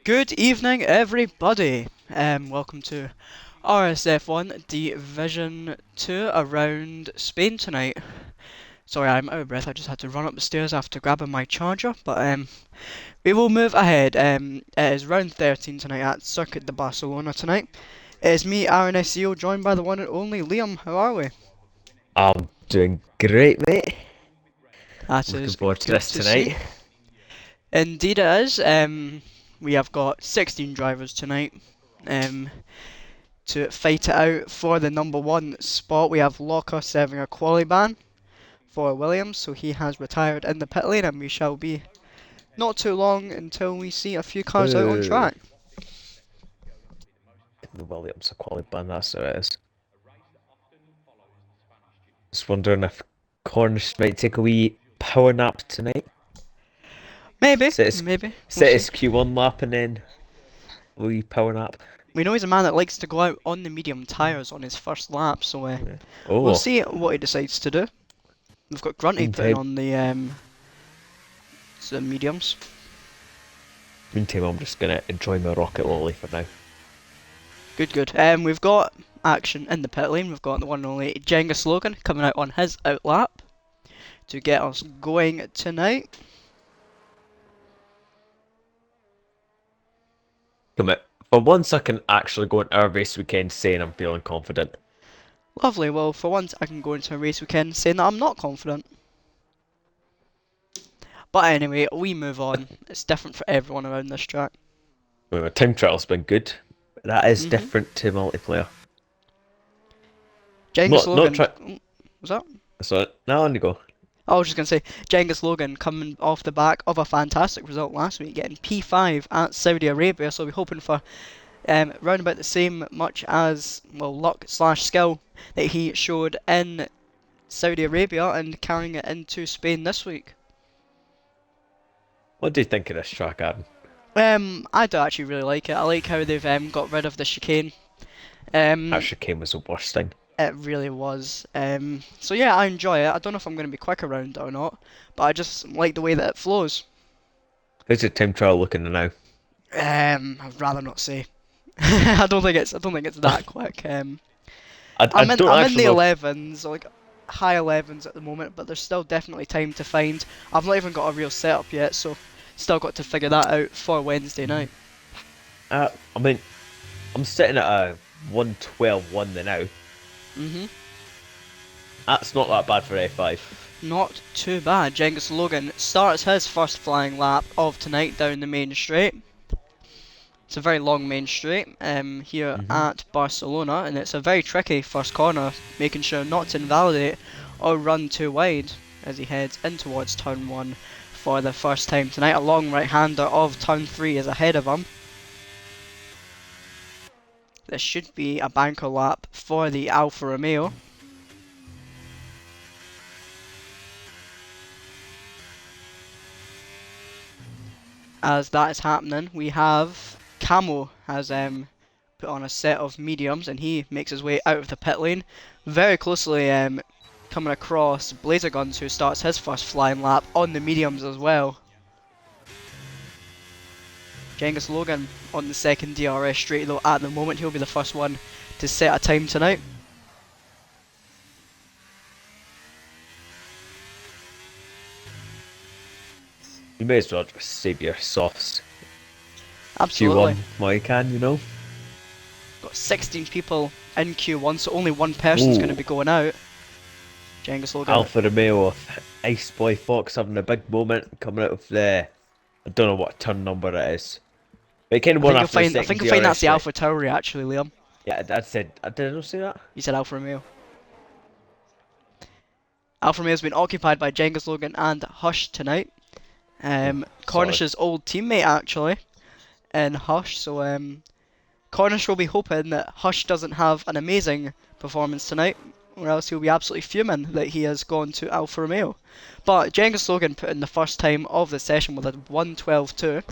Good evening, everybody. Welcome to RSF1 Division 2 around Spain tonight. Sorry, I'm out of breath. I just had to run up the stairs after grabbing my charger. But we will move ahead. It is round 13 tonight at Circuit de Barcelona tonight. It is me, RNSEO, joined by the one and only Liam. How are we? I'm doing great, mate. That Looking is forward to good this to see. tonight. Indeed, it is. We have got 16 drivers tonight. To fight it out for the number one spot. We have Locker serving a quali ban for Williams, so he has retired in the pit lane, and we shall be not too long until we see a few cars out on Ooh, track. the Williams are quality ban, that's how it is. Just wondering if Cornish might take a wee power nap tonight. Maybe, Sit his, maybe. We'll sit see. his Q1 lap and then a wee power nap. We know he's a man that likes to go out on the medium tyres on his first lap, so Yeah. we'll Oh, see what he decides to do. We've got Grunty putting meantime, on the mediums. meantime, I'm just gonna enjoy my rocket lolly for now. Good, good. We've got action in the pit lane. We've got the one and only Jenga Logan coming out on his out lap to get us going tonight. Come out. For once, I can actually go into our race weekend saying I'm feeling confident. Lovely. Well, for once, I can go into a race weekend saying that I'm not confident. But anyway, we move on. It's different for everyone around this track. Well, my time trial's been good. That is Mhm. different to multiplayer. Jenga Not Logan. try. Was that? So now on you go. I was just going to say, Jenga Logan coming off the back of a fantastic result last week, getting P5 at Saudi Arabia, so we're hoping for round about the same much as, well, luck slash skill that he showed in Saudi Arabia and carrying it into Spain this week. What do you think of this track, Adam? I do actually really like it. I like how they've got rid of the chicane. That Um, chicane was the worst thing. It really was. So yeah, I enjoy it. I don't know if I'm going to be quick around it or not, but I just like the way that it flows. How's your time trial looking now? I'd rather not say. I don't think it's that quick. I I'm in don't I'm in actually the know if 11s, like high 11s at the moment, but there's still definitely time to find. I've not even got a real setup yet, so still got to figure that out for Wednesday night. I mean, I'm sitting at a 112.1 now. Mhm. That's not that bad for A5. Not too bad. Genghis Logan starts his first flying lap of tonight down the main straight. It's a very long main straight here Hmm. at Barcelona, and it's a very tricky first corner, making sure not to invalidate or run too wide as he heads in towards turn 1 for the first time tonight. A long right-hander of turn 3 is ahead of him. This should be a banker lap for the Alfa Romeo. As that is happening, we have Camo has put on a set of mediums, and he makes his way out of the pit lane, very closely coming across Blazer Guns, who starts his first flying lap on the mediums as well. Genghis Logan on the second DRS straight, though at the moment he'll be the first one to set a time tonight. You may as well just save your softs. Absolutely. Q1 while you can, you know? Got 16 people in Q1, so only one person's going to Ooh, be going out. Genghis Logan. Alfa Romeo with Ice Boy Fox having a big moment coming out of the. I don't know what turn number it is. But it kind of I one think you'll after the find. I second think you'll find that's DRS the straight. Alpha Tauri actually, Liam. Yeah, I said. I didn't say that. You said Alfa Romeo. Alfa Romeo's been occupied by Genghis Logan and Hush tonight. Oh, sorry. Cornish's old teammate actually in Hush. So Cornish will be hoping that Hush doesn't have an amazing performance tonight, or else he'll be absolutely fuming that he has gone to Alfa Romeo. But Genghis Logan put in the first time of the session with a 112.2.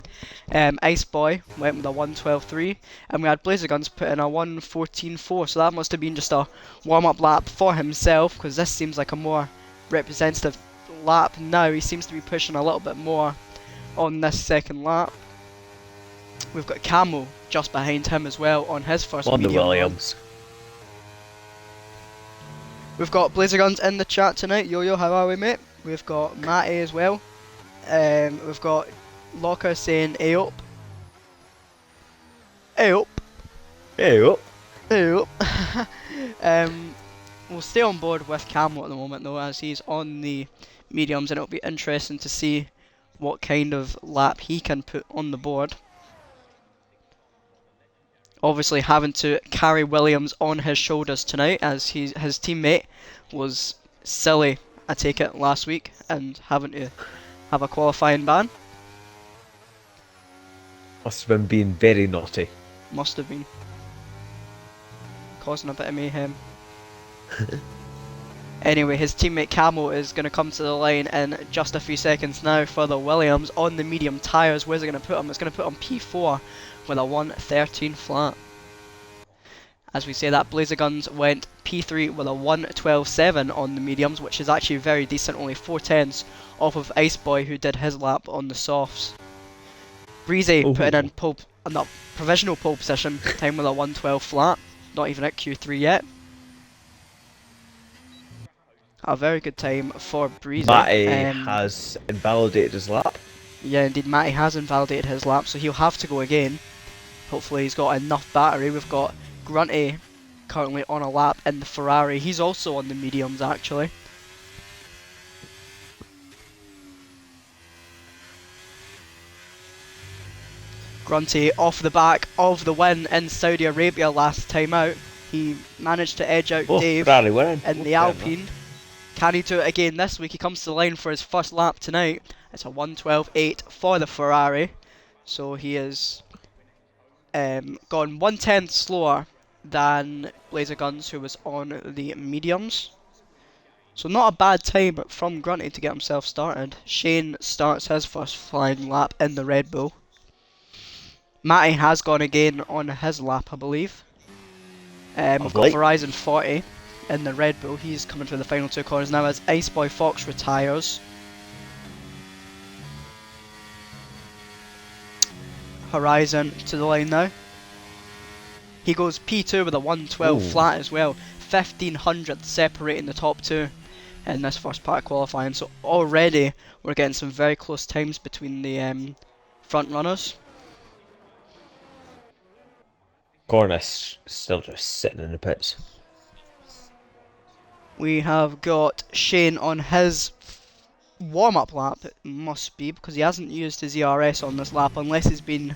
Ice Boy went with a 112.3, and we had Blazer Guns put in a 114.4. So that must have been just a warm-up lap for himself, because this seems like a more representative lap now. He seems to be pushing a little bit more on this second lap. We've got Camo just behind him as well on his first On the medium run. Williams. We've got Blazer Guns in the chat tonight. Yo-Yo, how are we, mate? We've got Matty as well. We've got Locker saying Aop. Aop. Hey, Aop. We'll stay on board with Camo at the moment though, as he's on the mediums, and it'll be interesting to see what kind of lap he can put on the board. Obviously having to carry Williams on his shoulders tonight, as his teammate was silly, I take it, last week, and having to have a qualifying ban. Must have been being very naughty. Must have been. Causing a bit of mayhem. Anyway, his teammate Camo is going to come to the line in just a few seconds now for the Williams on the medium tyres. Where's it going to put him? It's going to put him P4 with a 113 flat. As we say that, Blazer Guns went P3 with a 112.7 on the mediums, which is actually very decent, only 4 tenths off of Ice Boy, who did his lap on the softs. Breezy putting in provisional pole position, time with a 112 flat, not even at Q3 yet. A very good time for Breezy. Matty has invalidated his lap. Yeah, indeed, Matty has invalidated his lap, so he'll have to go again. Hopefully he's got enough battery. We've got Grunty currently on a lap in the Ferrari. He's also on the mediums, actually. Grunty off the back of the win in Saudi Arabia last time out. He managed to edge out Dave Ferrari winning. in the Alpine. Can he do it again this week? He comes to the line for his first lap tonight. It's a 112.8 for the Ferrari. So he has gone 1/10 slower than Blazer Guns, who was on the mediums. So not a bad time from Grunty to get himself started. Shane starts his first flying lap in the Red Bull. Matty has gone again on his lap, I believe. We've got Verizon 40 in the Red Bull. He's coming through the final 2 corners now as Ice Boy Fox retires. Horizon to the line now. He goes P2 with a 112 flat as well. 1500 separating the top 2 in this first part of qualifying. So already we're getting some very close times between the front runners. Cornish still just sitting in the pits. We have got Shane on his warm-up lap, it must be, because he hasn't used his ERS on this lap unless he's been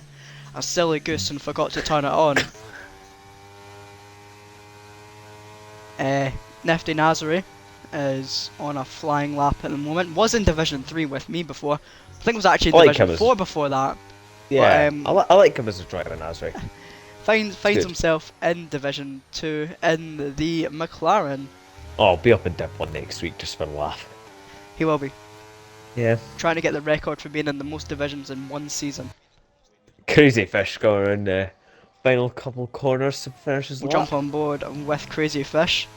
a silly goose and forgot to turn it on. Nifty Nazari is on a flying lap at the moment. Was in Division 3 with me before. I think it was actually Division 4 before that. Yeah, but, I like him as a driver, Nazari. Finds himself in Division 2 in the McLaren. Oh, I'll be up in Div 1 next week just for a laugh. He will be. Yeah. Trying to get the record for being in the most divisions in one season. Crazy Fish going around the final couple corners to finish his lap. Jump on board with Crazy Fish.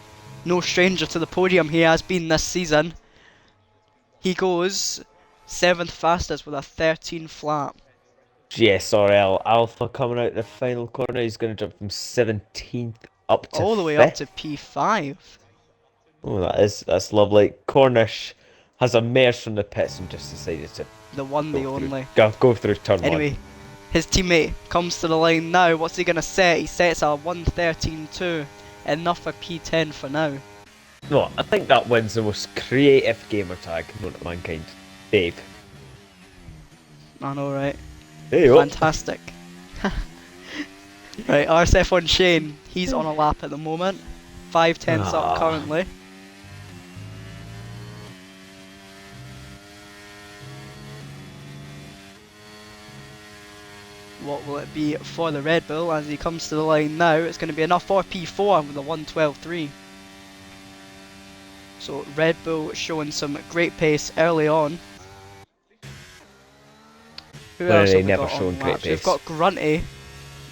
No stranger to the podium he has been this season. He goes 7th fastest with a 13 flat. GSRL Alpha coming out the final corner. He's going to jump from 17th up to all the way 5th. up to P5. Oh, that's lovely. Cornish has a mare from the pits and just decided to the only. Go through turn 1. Anyway, his teammate comes to the line now. What's he going to set? He sets a 113.2. Enough for P10 for now. No, I think that wins the most creative gamer tag known to mankind. Dave. I know, right? Hey, fantastic. Right, RSF1 Shane, he's on a lap at the moment. 5 tenths up currently. What will it be for the Red Bull as he comes to the line now? It's going to be enough for P4 with a 112.3. So Red Bull showing some great pace early on. Who else have we got on laps? We've got Grunty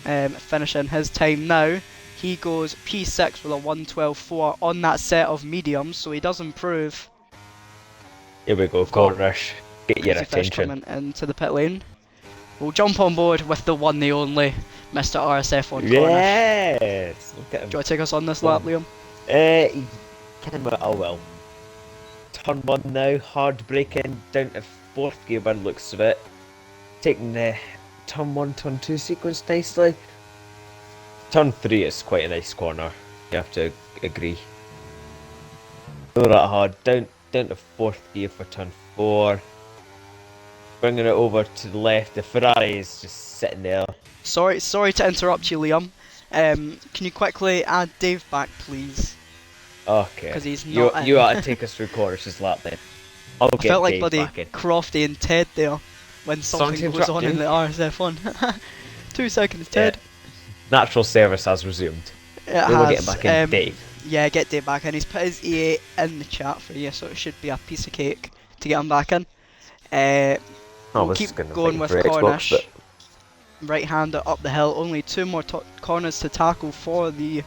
finishing his time now. He goes P6 with a 112.4 on that set of mediums, so he does improve. Here we go, Cornish. Get your attention. Coming into the pit lane. We'll jump on board with the one, the only, Mr. RSF1 Cornish. Yes! Look at him. Do you want to take us on this lap, Going. Liam? Kind of, oh well. Turn 1 now, hard braking, down to 4th gear by the looks of it. Taking the turn 1, turn 2 sequence nicely. Turn 3 is quite a nice corner, you have to agree. Not that hard, down to 4th gear for turn 4. Bringing it over to the left, the Ferrari is just sitting there. Sorry to interrupt you, Liam. Can you quickly add Dave back, please? Okay. Because he's not you in. ought to take us through Cornish's lap then. I'll I get felt like Dave bloody back in. Crofty and Ted there when Sorry something to goes on interrupt in you. the RSF1. 2 seconds, Ted. Natural service has resumed. It We will has. get back in Dave. Yeah, get Dave back in. He's put his EA in the chat for you, so it should be a piece of cake to get him back in. We'll was keep gonna going think with for Xbox, Cornish. but Right-hander up the hill. Only 2 more corners to tackle for the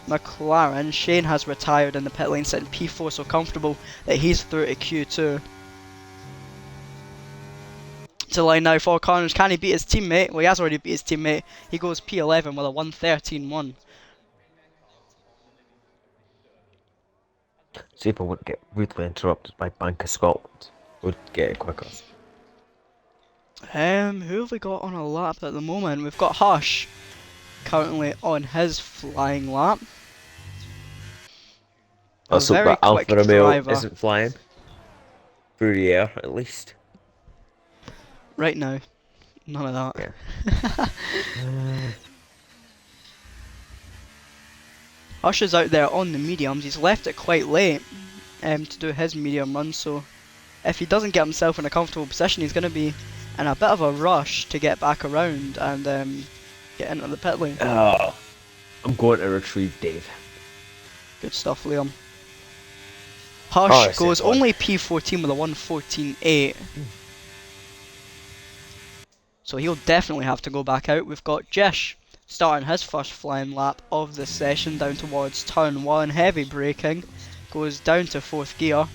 McLaren. Shane has retired in the pit lane, sitting P4, so comfortable that he's through to Q2. To line now for Cornish. Can he beat his teammate? Well, he has already beat his teammate. He goes P11 with a 1:13.1. see if I wouldn't get rudely interrupted by Bank of Scotland. Would get it quicker. Who have we got on a lap at the moment? We've got Hush currently on his flying lap. A Let's hope very that quick Alfa Romeo driver isn't flying. Through the air, at least. right now. None of that. Yeah. Hush is out there on the mediums. He's left it quite late to do his medium run, so if he doesn't get himself in a comfortable position, he's going to be in a bit of a rush to get back around and get into the pit lane. Oh, I'm going to retrieve Dave. Good stuff, Liam. Hush RSF1. goes only P14 with a 1:14.8. So he'll definitely have to go back out. We've got Jesh starting his first flying lap of the session down towards turn 1. Heavy braking. Goes down to 4th gear.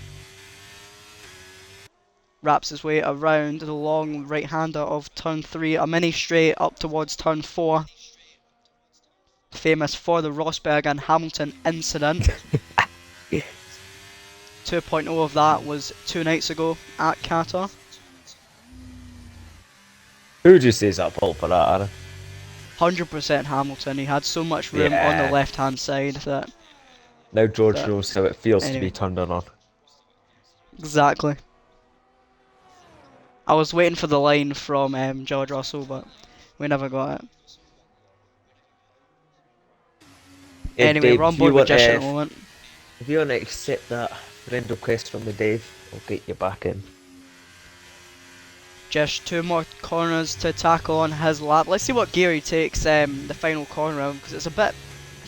Wraps his way around the long right-hander of turn 3. A mini straight up towards turn 4. Famous for the Rosberg and Hamilton incident. 2.0 of that was 2 nights ago at Qatar. Who would you say is at fault for that, Aaron? 100% Hamilton. He had so much room on Yeah. the left-hand side that... Now George knows how it feels to Anyway. be turned on. Exactly. I was waiting for the line from George Russell, but we never got it. Anyway, Dave, we're on if board you with want Jesh to- at the moment. If you want to accept that friend request from me, Dave, I'll get you back in. Just 2 more corners to tackle on his lap. Let's see what gear he takes the final corner of, because it's a bit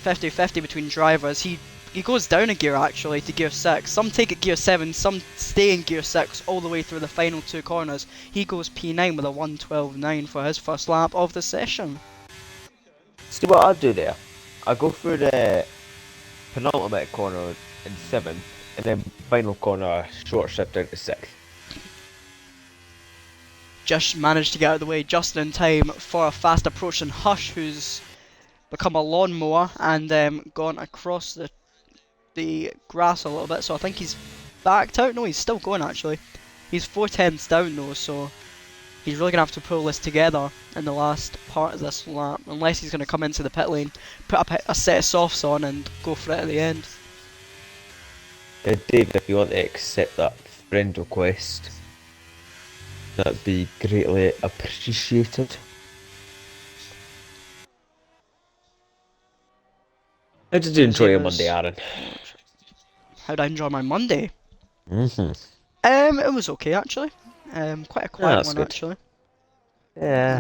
50-50 between drivers. He goes down a gear actually to gear 6. Some take it gear 7, some stay in gear 6 all the way through the final 2 corners. He goes P9 with a 1:12.9 for his first lap of the session. See what I'll do there? I'll go through the penultimate corner in 7th, and then final corner short shift down to 6th. Just managed to get out of the way just in time for a fast approach and Hush, who's become a lawnmower and gone across the grass a little bit, so I think he's backed out. No, he's still going actually. He's 4/10ths down though, so he's really going to have to pull this together in the last part of this lap, unless he's going to come into the pit lane, put a set of softs on and go for it at the end. Dave, if you want to accept that friend request, that'd be greatly appreciated. How did you enjoy your Monday, Aaron? How'd I enjoy my Monday? Mm-hmm. It was okay actually. Quite a quiet one good. actually. Yeah.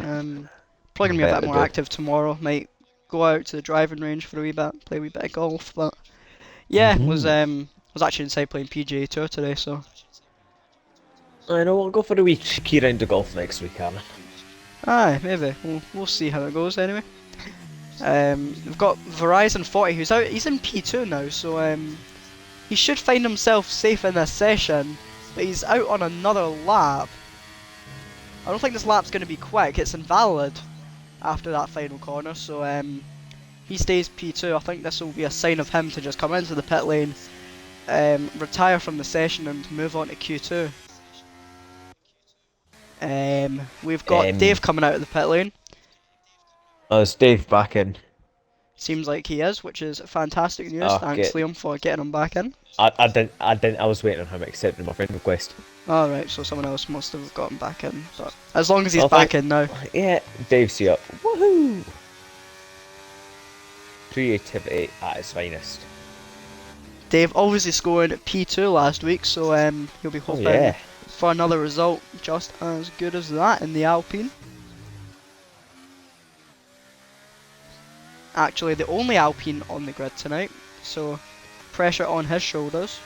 Probably gonna be a Better bit more do. active tomorrow. Might go out to the driving range for a wee bit, play a wee bit of golf. But yeah, was actually inside playing PGA Tour today, so I know, we'll go for a wee cheeky round of golf next week, Aaron. aye, maybe we'll see how it goes anyway. We've got Verizon 40 who's out. He's in P2 now, so he should find himself safe in this session, but he's out on another lap. I don't think this lap's going to be quick. It's invalid after that final corner, so he stays P2. I think this will be a sign of him to just come into the pit lane, retire from the session and move on to Q2. We've got Dave coming out of the pit lane. Is Dave back in? Seems like he is, which is fantastic news. Okay. Thanks, Liam, for getting him back in. I was waiting on him accepting my friend request. Alright, so someone else must have gotten back in, but as long as he's back in now. Yeah, Dave's here. Woohoo! Creativity at its finest. Dave obviously scored P2 last week, so he'll be hoping for another result just as good as that in the Alpine. Actually, the only Alpine on the grid tonight, so pressure on his shoulders.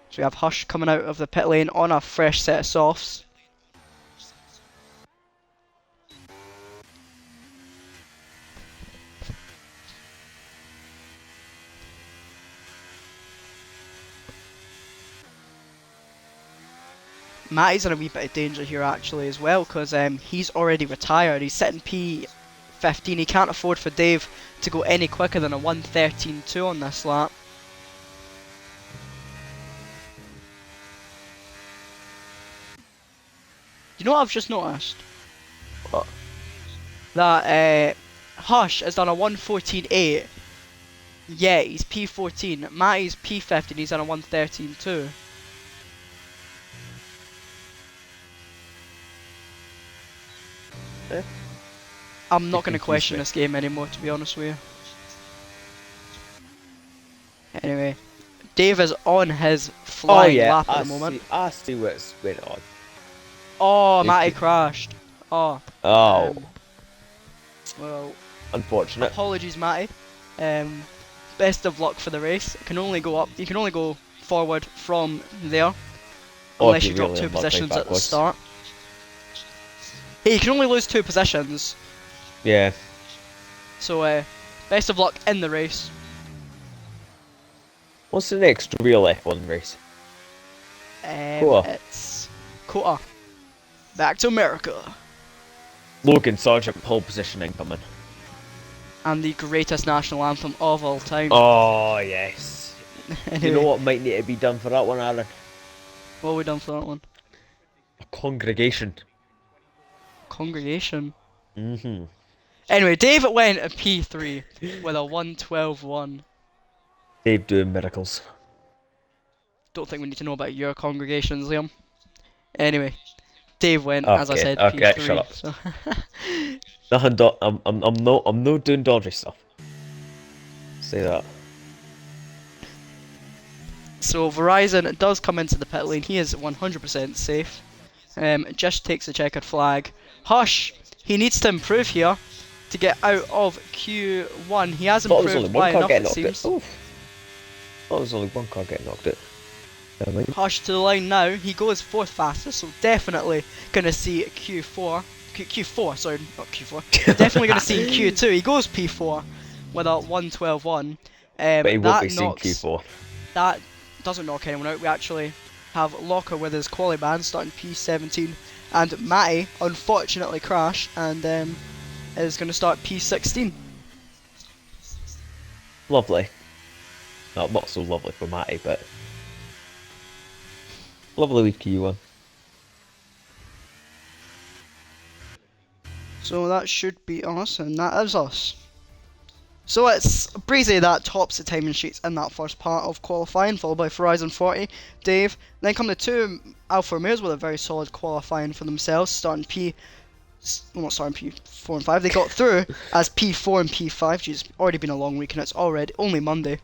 So we have Hush coming out of the pit lane on a fresh set of softs. Matty's in a wee bit of danger here actually as well, because he's already retired. He's sitting P15. He can't afford for Dave to go any quicker than a 1:13.2 on this lap. You know what I've just noticed? What? That Hush has done a 1:14.8. Yeah, he's P14. Matty's P15. He's done a 1:13.2. I'm not going to question this game anymore, to be honest with you. Anyway, Dave is on his flying lap at the moment. I see what's going on. Oh, Matty crashed. Oh. Well, unfortunate. Apologies, Matty. Best of luck for the race. It can only go up. You can only go forward from there, unless you drop 2 positions at the start. Hey, you can only lose 2 positions. Yeah. So, best of luck in the race. What's the next real F1 race? It's Kota. Back to America. Logan Sargent pole position incoming. And the greatest national anthem of all time. Oh, yes. Anyway, you know what might need to be done for that one, Aaron? What have we done for that one? A congregation. Congregation? Mm-hmm. Anyway, Dave went a P3 with a 1:12.1. Dave doing miracles. Don't think we need to know about your congregations, Liam. Anyway, Dave went, as I said, P3. Shut up. So Nothing. I'm not doing dodgy stuff. Say that. So Verizon does come into the pit lane. He is 100% safe. Just takes the checkered flag. Hush, he needs to improve here to get out of Q1. He has improved by enough, it seems. Oh, there's only one car getting knocked out. Hush to the line now. He goes 4th fastest, so definitely gonna see Q4. Sorry, not Q4. Definitely gonna see Q2. He goes P4 with a 1:12.1. But he won't be seeing Q4. That doesn't knock anyone out. We actually have Locker with his quali band starting P17, and Matty unfortunately crashed and is going to start P16. Lovely. No, not so lovely for Matty, but lovely with Q1. So that should be us, and that is us. So it's Breezy that tops the timing sheets in that first part of qualifying, followed by Verizon 40, Dave. Then come the 2 Alfa Romeos with a very solid qualifying for themselves, starting not starting P4 and 5. They got through as P4 and P5. Geez, it's already been a long week and it's already only Monday.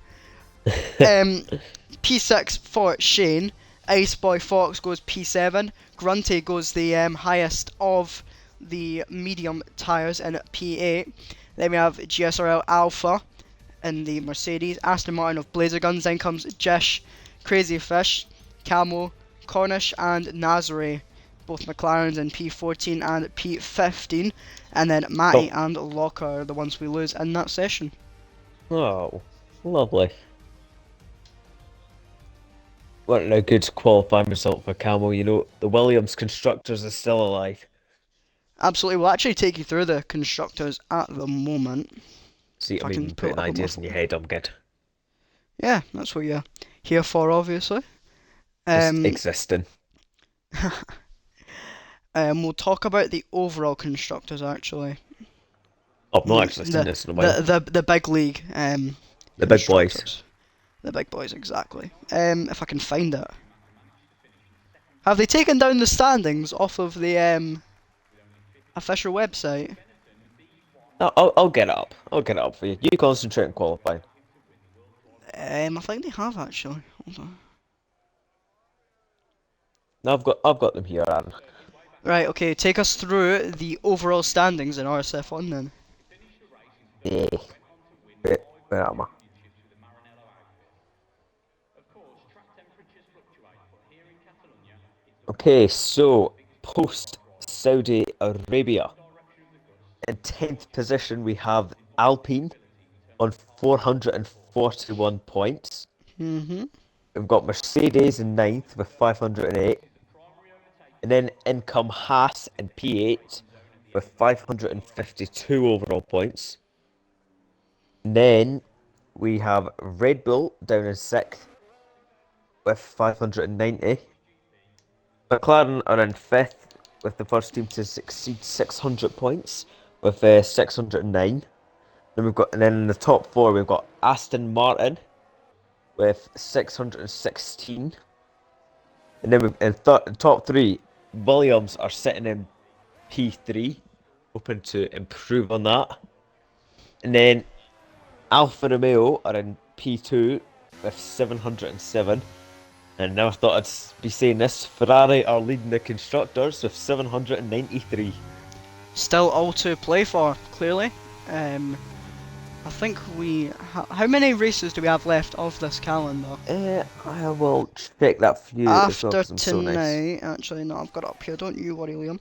P6 for Shane. Ice Boy Fox goes P7. Grunty goes the highest of the medium tyres in P8. Then we have GSRL Alpha in the Mercedes. Aston Martin of Blazer Guns. Then comes Jesh, Crazy Fish, Camo, Cornish and Nazare. Both McLarens in P14 and P15. And then Matty and Locker are the ones we lose in that session. Oh, lovely. Wasn't a good qualifying result for Camel. You know, the Williams constructors are still alive. Absolutely. We'll actually take you through the constructors at the moment. See, If I'm I can even pull it putting up on my ideas in your phone. head. I'm good. Yeah, that's what you're here for, obviously. Just Um, existing. we'll talk about the overall constructors actually. I've not The actually seen the this in a while. the big league The big boys. constructors. The big boys, exactly. If I can find it. Have they taken down the standings off of the official website? I'll get it up. I'll get it up for you. You concentrate on qualifying. I think they have actually. Hold on. Now I've got them here, Aaron. Right, okay, take us through the overall standings in RSF1 then. Yeah. Where am I? Okay, so post Saudi Arabia. In 10th position, we have Alpine on 441 points. Mm-hmm. We've got Mercedes in ninth with 508. And then in come Haas in P8 with 552 overall points. And then we have Red Bull down in sixth with 590. McLaren are in fifth with the first team to succeed 600 points with 609. And then in the top four we've got Aston Martin with 616. And then we've in top three, Williams are sitting in P3, hoping to improve on that. And then Alfa Romeo are in P2 with 707. And now I thought I'd be saying this, Ferrari are leading the constructors with 793. Still all to play for, clearly. I think how many races do we have left of this calendar? I will check that for you as well After because I'm so nice. tonight, actually, no, I've got it up here. Don't you worry, Liam.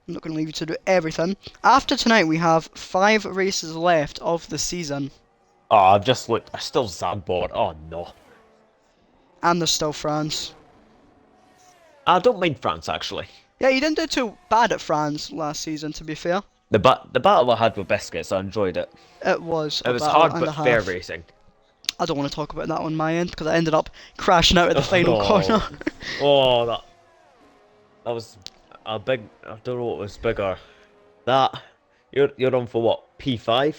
I'm not going to leave you to do everything. After tonight, we have 5 races left of the season, Oh, I've just looked. I still Zandvoort. Oh no. and there's still France. I don't mind France actually. Yeah, you didn't do too bad at France last season, to be fair. The battle I had with Biscuits, I enjoyed it. It was It a was battle hard and a but fair half. racing. I don't want to talk about that on my end because I ended up crashing out at the final corner. Oh, oh, that was a big. I don't know what was bigger. That you're on for what? P5?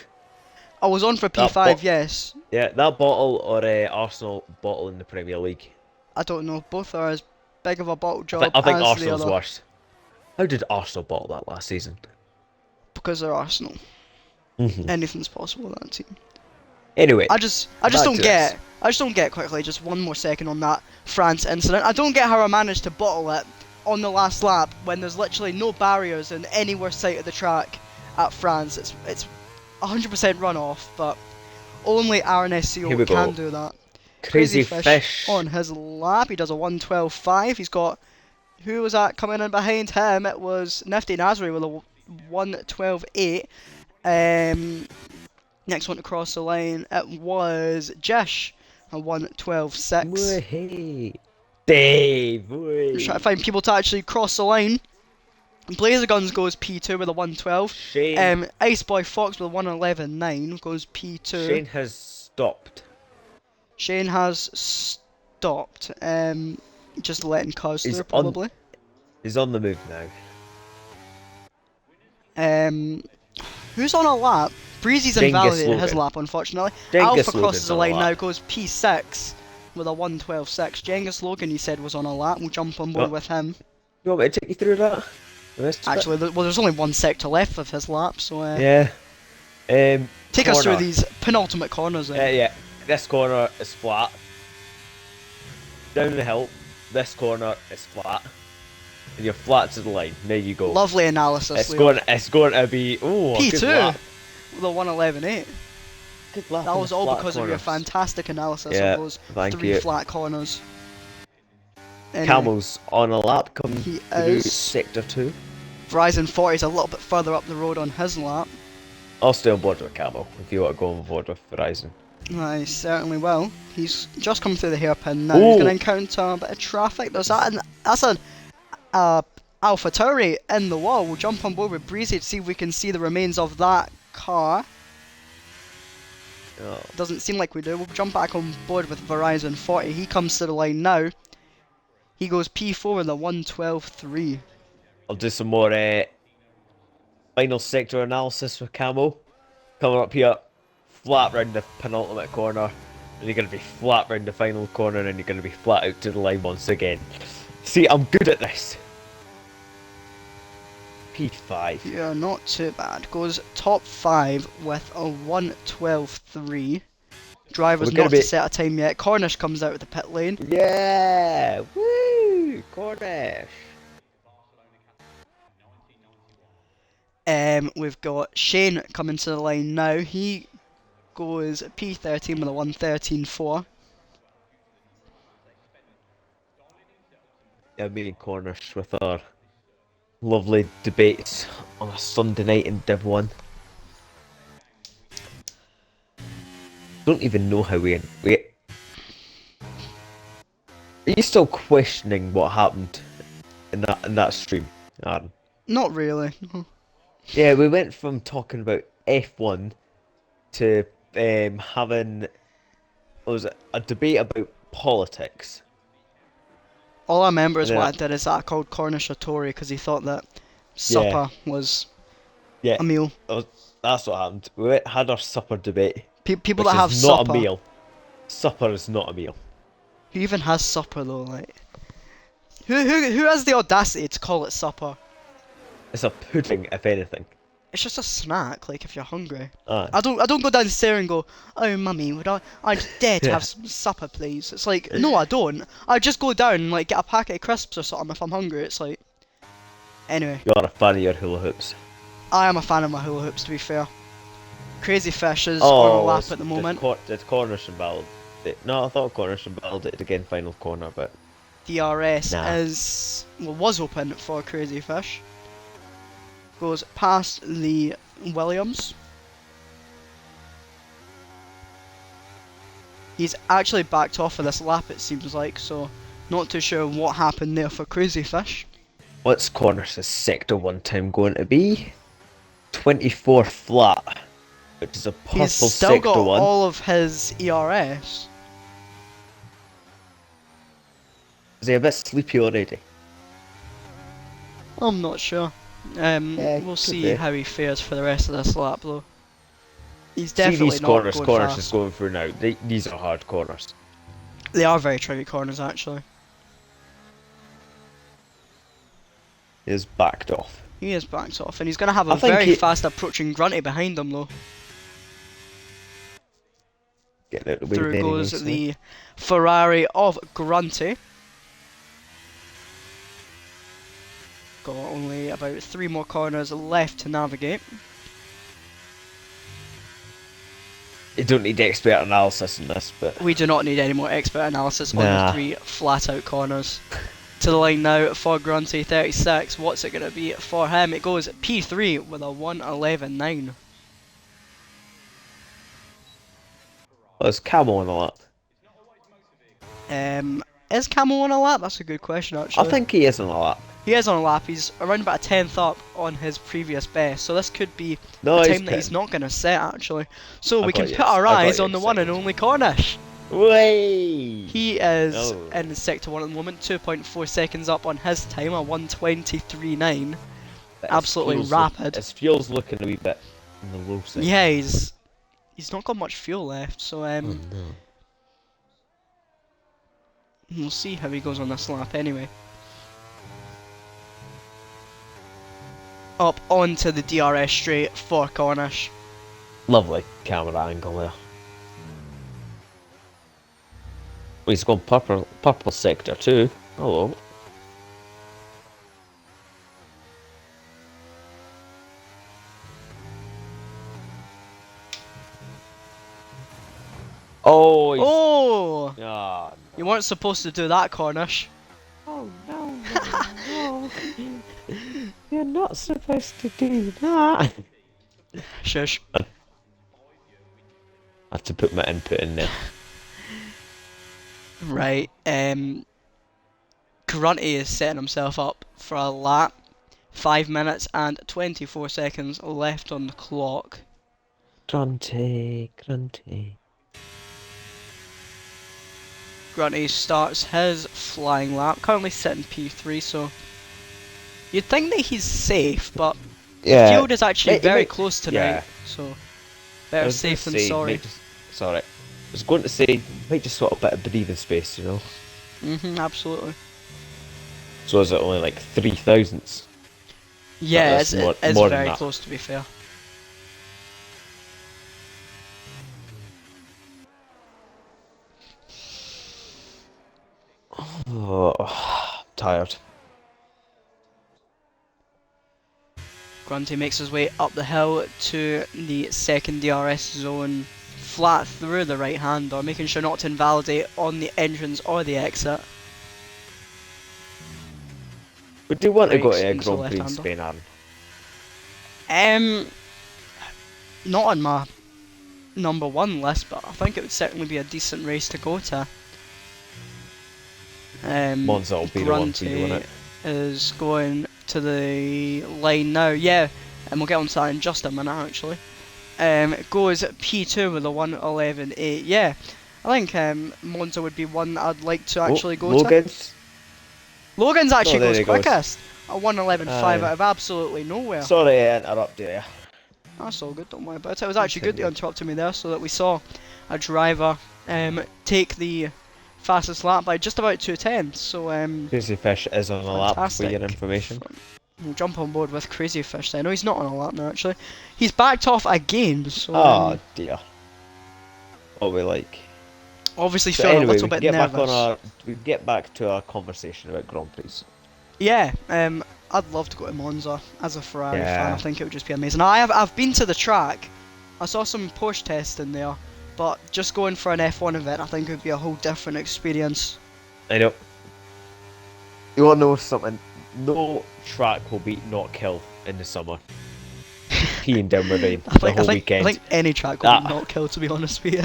I was on for That P5, yes. yeah, that bottle or Arsenal bottle in the Premier League. I don't know. Both are as big of a bottle I think job I think as the Arsenal's other worse. How did Arsenal bottle that last season? because they're Arsenal. Hmm. Anything's possible with that team. Anyway, I just back don't to this. get. I just don't get quickly. Just one more second on that France incident. I don't get how I managed to bottle it on the last lap when there's literally no barriers in anywhere sight of the track at France. It's 100% runoff, but only Here RSF1 we can go. do that. Crazy Crazy Fish Fish. on his lap. He does a 112.5. He's got who was that coming in behind him? It was Nifty Nasri with a 112.8. Next one to cross the line, it was Jish, a 112.6. Hey, Dave. I'm trying to Way. find people to actually cross the line. Blazer Guns goes P2 with a 112. Shane. Ice Boy Fox with a 111.9 goes P2. Shane has stopped. Shane has stopped. Just letting cars He's through on. probably. He's on the move now. Um, who's on a lap? Breezy's Genghis invalidated his Logan. lap, unfortunately. Alpha Genghis crosses Logan's the on a line now, lap. goes P6 with a 112.6. Genghis Logan, he said, was on a lap. We'll jump on board Oh, with him. you want me to take you through that? The rest of it? Actually, well, there's only one sector left of his lap, so Yeah. take us through Corner. these penultimate corners then. Yeah. This corner is flat. Down the hill, this corner is flat. And you're flat to the line. There you go. Lovely analysis, It's Leo. going. It's going to be. Oh, a good P2 lap. with a 111.8. Good lap. That in was the all flat because of your corners. fantastic analysis Yeah. of those Thank 3 you. flat corners. Anyway, Camels on a lap coming he through is. sector 2. Verizon 40 is a little bit further up the road on his lap. I'll stay on board with Camel if you want to go on board with Verizon. I certainly will. He's just come through the hairpin now. He's going to Oh, encounter a bit of traffic. That's an Alpha Tauri in the wall. We'll jump on board with Breezy to see if we can see the remains of that car. oh. Doesn't seem like we do. We'll jump back on board with Verizon 40. He comes to the line now. He goes P4 in the 112.3. I'll do some more final sector analysis with Camo. Coming up here, flat round the penultimate corner. And you're going to be flat round the final corner, and you're going to be flat out to the line once again. See, I'm good at this. P5. Yeah, not too bad. Goes top 5 with a 112.3. Driver's We're gonna not to be... set a time yet. Cornish comes out of the pit lane. Yeah! Woo! Cornish! We've got Shane coming to the line now. He goes P13 with a 113.4. Yeah, me and Cornish with our lovely debates on a Sunday night in Div 1. Don't even know how we... Are you still questioning what happened in that stream, Aaron? Not really. Yeah, we went from talking about F1 to having... What was it? A debate about politics. All I remember And is then, what I did is that I called Cornish a Tory because he thought that yeah, supper was yeah, a meal. that's what happened. We had our supper debate, People which that is have not a supper. meal. Supper is not a meal. Who even has supper though? Like, who has the audacity to call it supper? It's a pudding, if anything. It's just a snack. Like if you're hungry. Ah, I don't go downstairs and go, oh mummy, I dare to yeah. have some supper, please? It's like, no, I don't. I just go down and like get a packet of crisps or something if I'm hungry. It's like, anyway, You're a fan of your hula hoops. I am a fan of my hula hoops. To be fair, Crazy Fish is on a Oh, lap at the moment. did Cornish and Ballard? No, I thought Cornish and Ballard did again final corner, but DRS nah. was open for Crazy Fish. Goes past the Williams. He's actually backed off of this lap, it seems like, so not too sure what happened there for Crazy Fish. What's Cornish's sector 1 time going to be? 24 flat, which is a purple He's still sector got 1. all of his ERS. Is he a bit sleepy already? I'm not sure. Yeah, We'll could see be. how he fares for the rest of this lap, though. He's See definitely these not corners going Cornish is fast. going through now. These are hard corners. They are very tricky corners, actually. He is backed off. He is backed off, and he's going to have I a think very he- fast approaching Grunty behind him, though. Getting out the way Through very goes nicely. the Ferrari of Grunty. Got only about 3 more corners left to navigate. You don't need expert analysis in this, but We do not need any more expert analysis on the Nah. 3 flat out corners. To the line now for Grunty 36. What's it going to be for him? It goes P3 with a 111.9. there's Camo on the lap. Is Camel on a lap? That's a good question, actually. I think he is on the lap. He is on a lap. He's around about a 10th up on his previous best, so this could be No, a he's time that he's pitting. not going to set, actually. So we got can you put our I got eyes you on the one and excited. only Cornish. Way! He is Oh. in Sector 1 at the moment, 2.4 seconds up on his time, a 123.9. Absolutely rapid. His fuel's looking a wee bit on the low side. Yeah, he's not got much fuel left, so Oh no. we'll see how he goes on this lap anyway. Up onto the DRS straight for Cornish. Lovely camera angle there. Oh, he's gone purple sector too. Hello. Oh, he's... Oh! Ah, You weren't supposed to do that, Cornish. oh no, no. You're not supposed to do that. Shush. have to put my input in there. Right. Grunty is setting himself up for a lap. 5 minutes and 24 seconds left on the clock. Grunty, grunty. Grunty starts his flying lap, currently sitting P3, so you'd think that he's safe, but the field is actually very close tonight, yeah. so I better was gonna safe than say, sorry. sorry. I was going to say, might just want a bit of breathing space, you know? Absolutely. So is it only like 3 thousandths? Yeah, That's it's more than very that. close to be fair. Oh, tired. Grunty makes his way up the hill to the second DRS zone, flat through the right hander, making sure not to invalidate on the entrance or the exit. Would you want to go Brakes to a into the Grand Prix in left-hander. Spain, Aaron? Not on my number one list, but I think it would certainly be a decent race to go to. Monza will be the one for you, won't Grunty it? is going to the line now, yeah, and we'll get on to that in just a minute actually. It goes P2 with a 1:11.8. Yeah, I think Monza would be one that I'd like to actually go to. Logan's? Logan's actually there goes he goes. quickest. A 1:11.5 Aye. out of absolutely nowhere. Sorry I interrupted you. That's all good, don't worry about it. It was actually good that you interrupted me there so that we saw a driver take the fastest lap by just about 2:10. So Crazy Fish is on the lap for fantastic. your information. We'll jump on board with Crazy Fish then. No, he's not on a lap now actually. He's backed off again, so Oh dear. What we like. obviously So feeling anyway, a little we bit get back nervous. on we get back to our conversation about Grand Prix. Yeah, I'd love to go to Monza as a Ferrari fan. Yeah. I think it would just be amazing. I've been to the track. I saw some Porsche testing there, but just going for an F1 event, I think it would be a whole different experience. I know. You wanna know something? No track will beat Not Kill in the summer. Peeing down with rain the whole weekend. I think any track will be not kill, to be honest with you.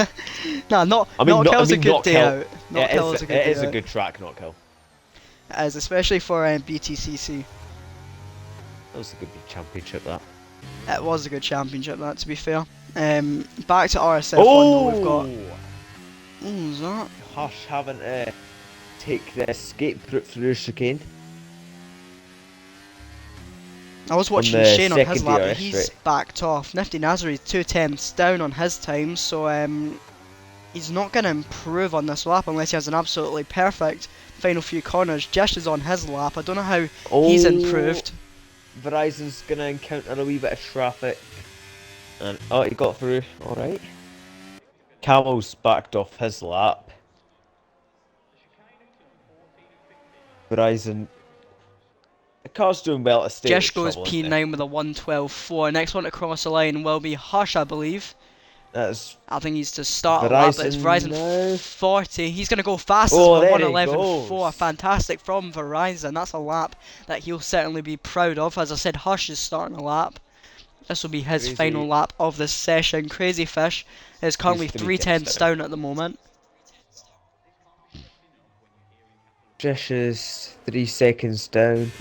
Nah, not kill's a good Not day Kill. out. Not kill is a good day It is out. a good track, Not Kill. It is, especially for BTCC. That was a good championship, that. It was a good championship, that, to be fair. Back to RSF1 though, we've got... What was that? Hush having to take the escape route through the chicane. I was watching the Shane on his second lap, but DRS, he's right. backed off. Nifty Nazari 2/10 down on his time, so he's not going to improve on this lap unless he has an absolutely perfect final few corners. Jish is on his lap. I don't know how he's improved. Verizon's gonna encounter a wee bit of traffic. And oh, he got through. Alright. Camel's backed off his lap. Verizon. The car's doing well to stay out Jish of goes trouble, isn't it? P9 with a 1:12.4. Next one to cross the line will be Hush, I believe. That's I think he's to start a lap, but it's Verizon now. 40. He's going to go fastest Oh, with a there he 1:11.4. goes. Fantastic from Verizon. That's a lap that he'll certainly be proud of. As I said, Hush is starting a lap. This will be his Crazy. final lap of this session. Crazy Fish is currently He's 3/10 down at the moment. Jish is 3 seconds down.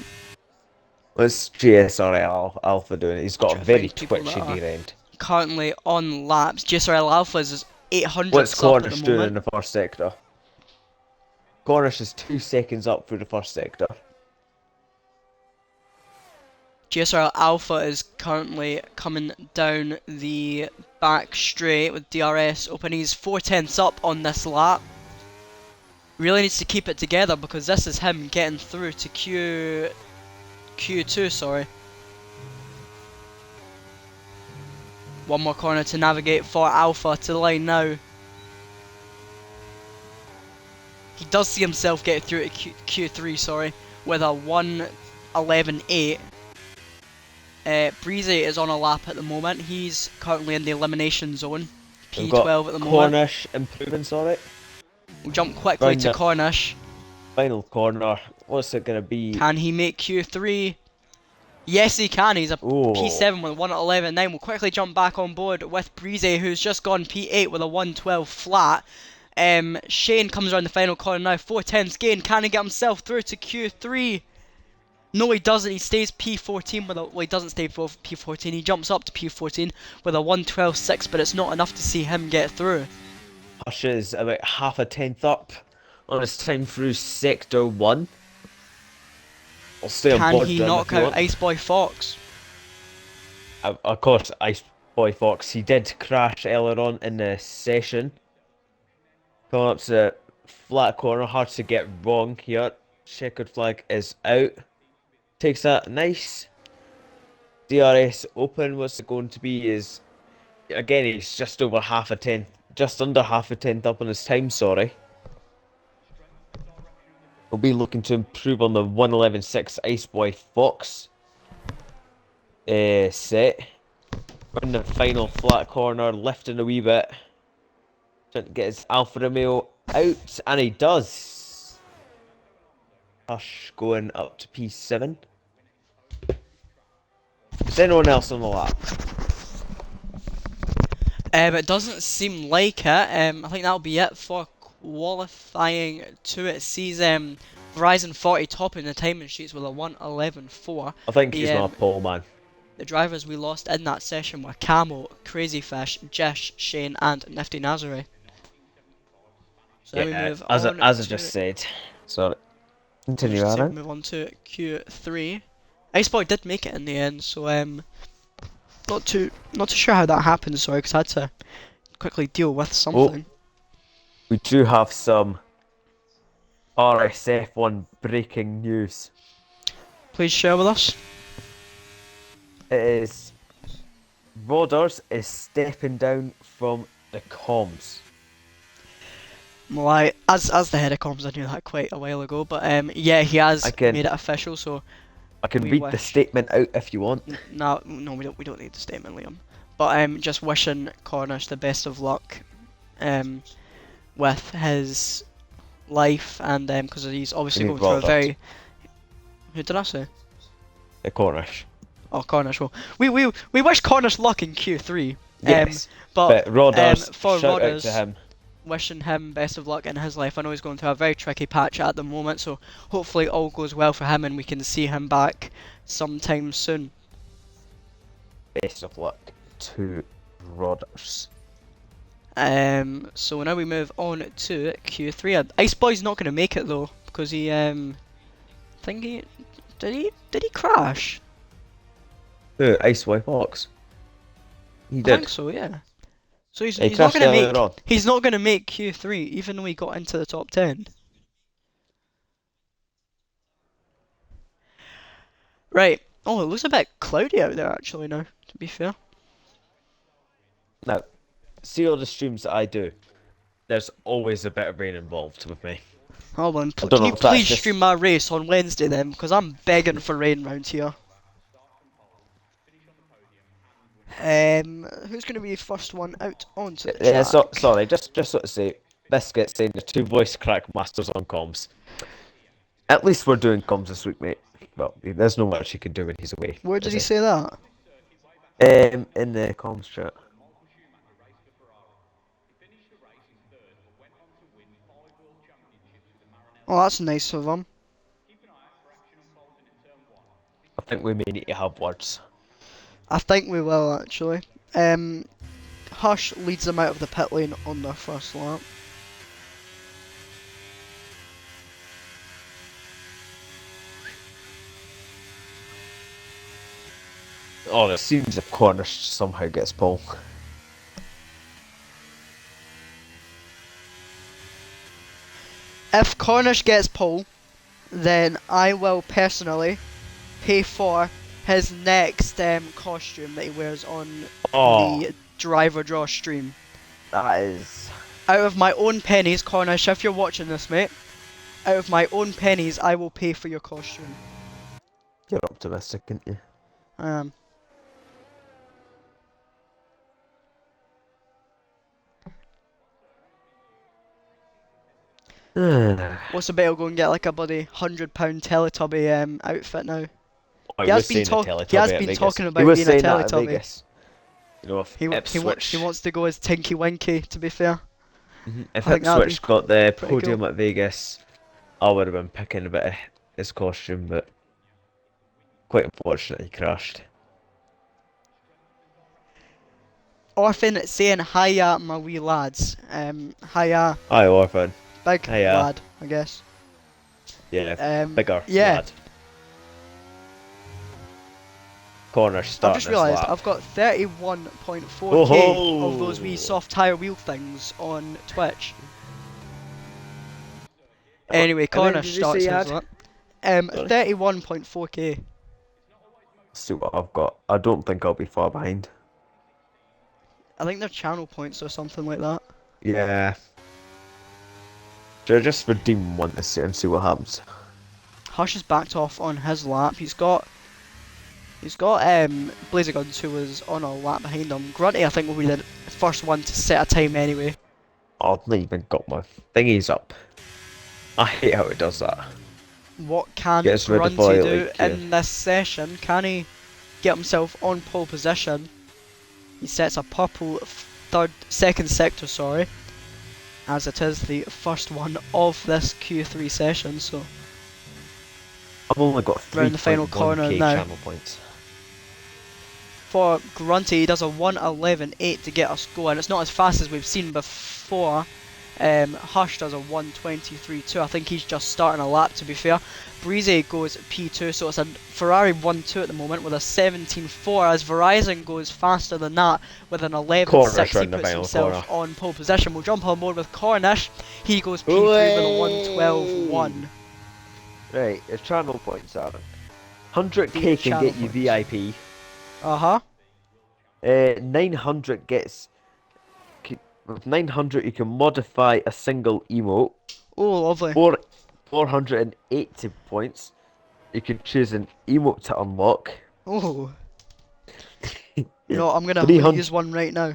What's GSRL Alpha doing? He's got a Trying to very find people twitchy that are rear end. Currently on laps. GSRL Alpha is 800 What's up at the Cornish doing in moment. the first sector? Cornish is 2 seconds up through the first sector. GSRL Alpha is currently coming down the back straight with DRS open. He's 4/10 up on this lap. Really needs to keep it together because this is him getting through to Q2, sorry. One more corner to navigate for Alpha to the line now. He does see himself get through to Q3, sorry, with a 1:11.8. Breezy is on a lap at the moment. He's currently in the elimination zone. We've got P12 at the moment. Cornish improvements on it. We'll jump quickly Round to it. Cornish. Final corner. What's it gonna be? Can he make Q3? Yes, he can. He's a Oh, P7 with 1 at 11.9. We'll quickly jump back on board with Breezy, who's just gone P8 with a 112 flat. Shane comes around the final corner now. 410's gain. Can he get himself through to Q3? No, he doesn't. He stays P14 with a. Well, he doesn't stay P14. He jumps up to P14 with a 112.6, but it's not enough to see him get through. Hush is about half a tenth up on his time through Sector 1. I'll stay on Can board he then if knock you out want. Ice Boy Fox? Of course, Ice Boy Fox, he did crash earlier on in the session. Coming up to the flat corner, hard to get wrong here. Checkered flag is out. Takes that nice DRS open. What's it going to be is, again, he's just over half a tenth, just under half a tenth up on his time, sorry. He'll be looking to improve on the 111.6 Ice Boy Fox set. In the final flat corner, lifting a wee bit. Trying to get his Alfa Romeo out, and he does. Hush going up to P7. Is anyone else on the lap? It doesn't seem like it. I think that'll be it for qualifying 2. It sees Verizon 40 topping the timing sheets with a 111.4. I think The he's not a pole man. the drivers we lost in that session were Camo, Crazy Fish, Jish, Shane, and Nifty Nazare. So then we Yeah, move as on I to. just said. Sorry. I was Continue, just gonna say we Aaron. move on to Q3. Iceboy did make it in the end, so not too sure how that happened. Sorry, because I had to quickly deal with Oh, something. we do have some RSF1 breaking news. Please share with us. It is Rodders is stepping down from the comms. Well, as the head of comms, I knew that quite a while ago, but yeah, he I has can made it official. So I can we read the wish. statement out if you want. No, we don't need the statement, Liam. But just wishing Cornish the best of luck, um, with his life and because he's I obviously mean going through a Rodders. very. Who did I say? The Cornish. Oh, Cornish. Well, we wish Cornish luck in Q3. Yes. But But Rodders, for shout out to Rodders, him. wishing him best of luck in his life. I know he's going through a very tricky patch at the moment, so hopefully all goes well for him and we can see him back sometime soon. Best of luck to Rodders. So now we move on to Q3. Ice Boy's not going to make it though because he think he did he crash? Who? Ice White Fox. He I think did. so, yeah. So he's He he's not crashed going to earlier make on. he's not going to make Q3 even though he got into the top 10. Right. Oh, it looks a bit cloudy out there actually now, to be fair. Now, see all the streams that I do. There's always a bit of rain involved with me. Hold on, I don't can know you if that's please just stream my race on Wednesday then? Because I'm begging for rain round here. Who's going to be the first one out onto the yeah. track? Sorry, just sort of say Biscuit saying the two voice crack masters on comms. At least we're doing comms this week, mate. Well, there's no much he can do when he's away, Where did is he he? say that? In the comms chat. Oh, that's nice of him. I think we may need to have words. I think we will actually. Um, Hush leads them out of the pit lane on their first lap. Oh, it seems if Cornish somehow gets pole. If Cornish gets pole, then I will personally pay for his next costume that he wears on Oh, the driver draw stream. that is. Out of my own pennies, Cornish, if you're watching this, mate, out of my own pennies, I will pay for your costume. You're optimistic, aren't you? I am. What's the bet? I'll go and get like a bloody £100 Teletubby outfit now. Oh, He he has was been saying a he has Teletubby at been Vegas. talking He about was being a saying that at Teletubby. Vegas. You know, if He Ipswich, wants to go as Tinky Winky. To be fair, if I think that'd be Ipswich got the pretty cool. podium at Vegas, I would have been picking a bit of his costume, but quite unfortunate he crashed. Orphan saying hiya, my wee lads. Hiya, Hi, Orphan. big Hiya. lad, I guess. Yeah, bigger Yeah. lad. Corner I've starting just this realised lap. I've got Oh 31.4k of those wee ho! soft tire wheel things on Twitch. Anyway, How many Cornish did you say starts you his had? lap. Sorry. 31.4k. Let's see what I've got. I don't think I'll be far behind. I think they're channel points or something like that. Yeah. Should I just redeem one this year and see what happens? Hush has backed off on his lap. He's got Blazer Guns who was on a lap behind him. Grunty I think will be the first one to set a time anyway. I've not even got my thingies up. I hate how it does that. What can Gets rid of Grunty all, do like, in this session? Can he get himself on pole position? He sets a purple second sector, sorry, as it is the first one of this Q3 session. So I've only got round the final corner 3.1k now. channel points. For Grunty, he does a 1:11.8 to get us going. It's not as fast as we've seen before. Hush does a 1:23.2. I think he's just starting a lap, to be fair. Breezy goes P2, so it's a Ferrari 1-2 at the moment with a 17.4, as Verizon goes faster than that with an 11.6. Cornish He round the puts final himself corner. on pole position. We'll jump on board with Cornish. He goes P3 with a 1:12.1. Right, it's channel points, Aaron. Being 100k can channel get you points. VIP. 900 gets. With 900, you can modify a single emote. Oh, lovely. 480 points, you can choose an emote to unlock. Oh, you know, I'm gonna 300, use one right now.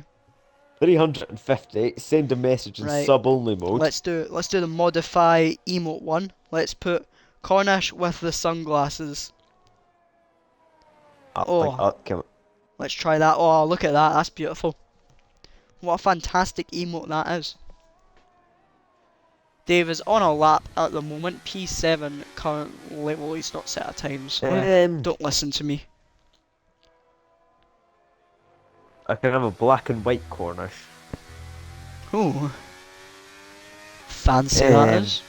350, send a message in Right. sub-only mode. Let's do the modify emote one. Let's put Cornish with the sunglasses. I think Oh, that can. let's try that. Oh, look at that. That's beautiful. What a fantastic emote that is. Dave is on a lap at the moment. P7 currently. Well, he's not set a time, so don't listen to me. I can have a black and white Cornish. Ooh, fancy that is.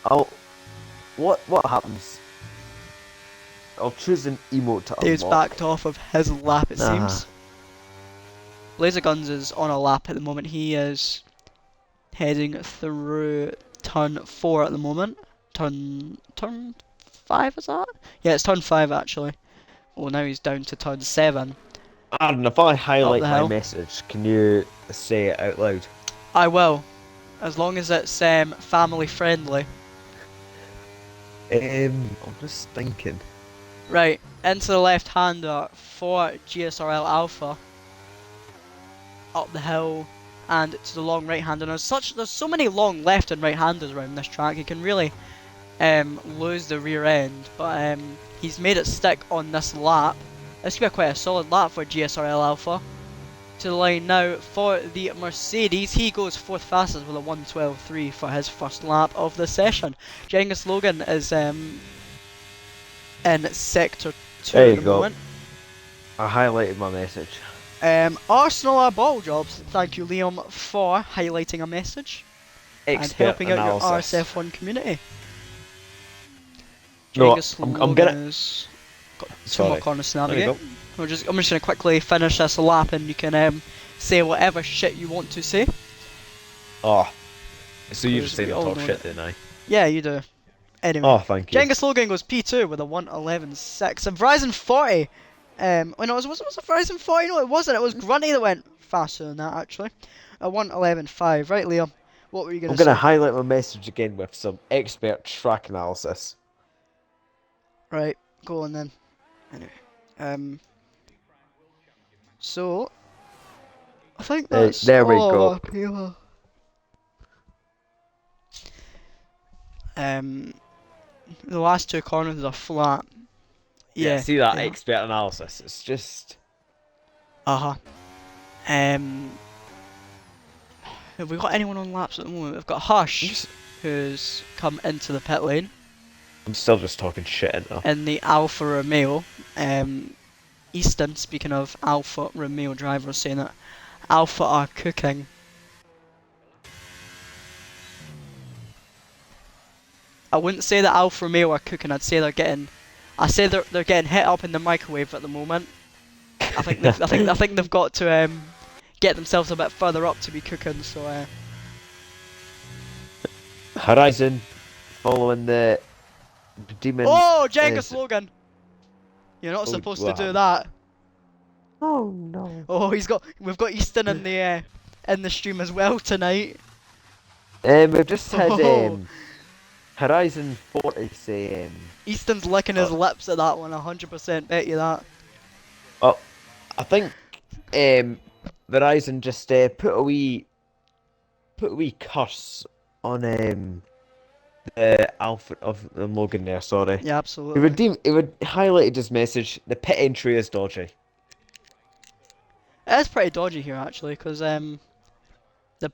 I'll. What happens? I'll choose an emote to Dave's unlock. backed off of his lap, it seems. Laser Guns is on a lap at the moment. He is heading through turn 4 at the moment. Turn 5 is that? Yeah, it's turn 5 actually. Well, now he's down to turn 7. Aaron, if I Up highlight the my hill. message, can you say it out loud? I will, as long as it's family friendly. I'm just thinking. Right, into the left-hander for GSRL Alpha. Up the hill and to the long right-hander. There's so many long left and right-handers around this track. You can really lose the rear end, but he's made it stick on this lap. This could be quite a solid lap for GSRL Alpha. To the line now for the Mercedes. He goes 4th fastest with a 1:12.3 for his first lap of the session. Genghis Logan is in sector 2 There at you the go. moment. I highlighted my message. Arsenal are ball jobs. Thank you, Liam, for highlighting a message and Expert helping out your analysis. RSF1 community. No, Genghis I'm Logan gonna. has got 2 Sorry. more corners to There you navigate. go. I'm just gonna quickly finish this lap, and you can say whatever shit you want to say. Oh, so you Because just say we the all top know shit, that- didn't I? Yeah, you do. Anyway, Oh, thank you. Genghis Logan goes P2 with a 1:11.6. And Verizon 40. Oh no, was it Verizon 40? No, it wasn't. It was Grunty that went faster than that actually. A 1:11.5. Right, Liam. What were you I'm gonna gonna say? highlight my message again with some expert track analysis. Right, go on then. Anyway, so I think that's There we all of go. our people. The last 2 corners are flat. Yeah, Yeah, see that yeah. expert analysis. It's just Uh-huh. Um, have we got anyone on laps at the moment? We've got I'm Hush, just who's come into the pit lane, I'm still just talking shit in there. in the Alfa Romeo. Easton, speaking of Alfa Romeo drivers, saying that Alfa are cooking. I wouldn't say that Alfa Romeo are cooking. I'd say they're getting hit up in the microwave at the moment. I think they've got to get themselves a bit further up to be cooking. So Horizon following the demon oh, Jenga is slogan! You're not oh supposed to what do happened? that. Oh no. Oh, we've got Easton in the stream as well tonight. We've just had Oh, Horizon 40 say Easton's licking his uh, lips at that one. 100% bet you that. oh I think Verizon just put a wee curse on the Alpha of the Logan there, sorry. Yeah, absolutely. He would highlighted his message, the pit entry is dodgy. It's pretty dodgy here actually, because the I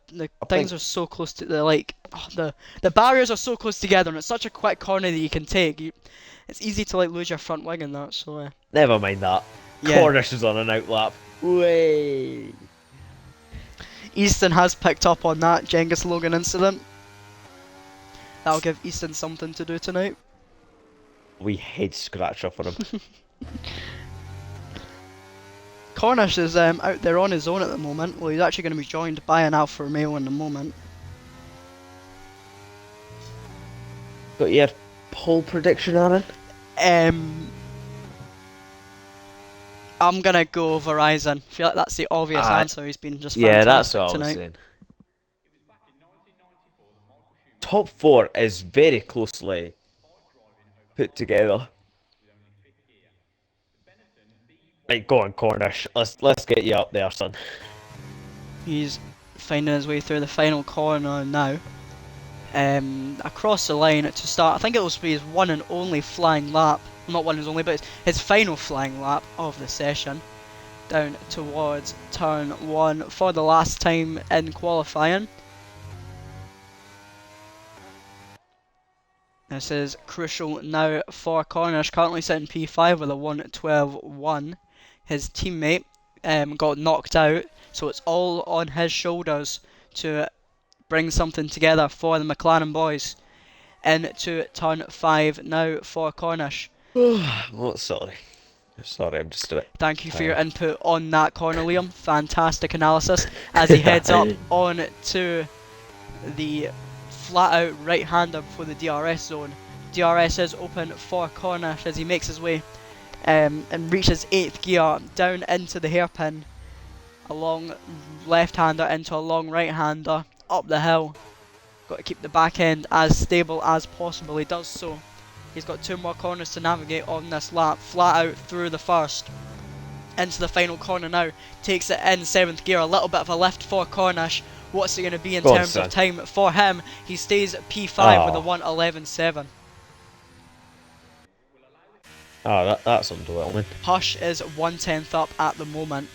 things think are so close to the barriers are so close together, and it's such a quick corner that you can take. It's easy to like lose your front wing in that. So never mind that. yeah, Cornish is on an outlap. Way. Easton has picked up on that Genghis Logan incident. That'll give Easton something to do tonight. We head scratcher for him. Cornish is out there on his own at the moment. Well, he's actually going to be joined by an Alfa Romeo in a moment. Got your poll prediction, Aaron? Um, I'm gonna go Verizon. I feel like that's the obvious answer. He's been just Yeah, that's fantastic what I was tonight. saying. Top four is very closely put together. Right, go on, Cornish. Let's get you up there, son. He's finding his way through the final corner now. Across the line to start. I think it will be his one and only flying lap. Not one and only, but his final flying lap of the session. Down towards turn 1 for the last time in qualifying. This is crucial now for Cornish, currently sitting P5 with a 1:12.1. His teammate got knocked out, so it's all on his shoulders to bring something together for the McLaren boys. Into turn 5 now for Cornish. Oh, sorry. Sorry, I'm just a bit Thank you for your tired. input on that corner, Liam. Fantastic analysis as he heads up on to the flat out right hander for the DRS zone. DRS is open for Cornish as he makes his way and reaches 8th gear down into the hairpin. A long left hander into a long right hander up the hill. Got to keep the back end as stable as possible. He does so. He's got 2 more corners to navigate on this lap. Flat out through the first. Into the final corner now. Takes it in 7th gear. A little bit of a lift for Cornish. What's it going to be in terms of time for him? He stays at P5 with a 1:11.7. Oh, that's underwhelming. Hush is 1/10 up at the moment.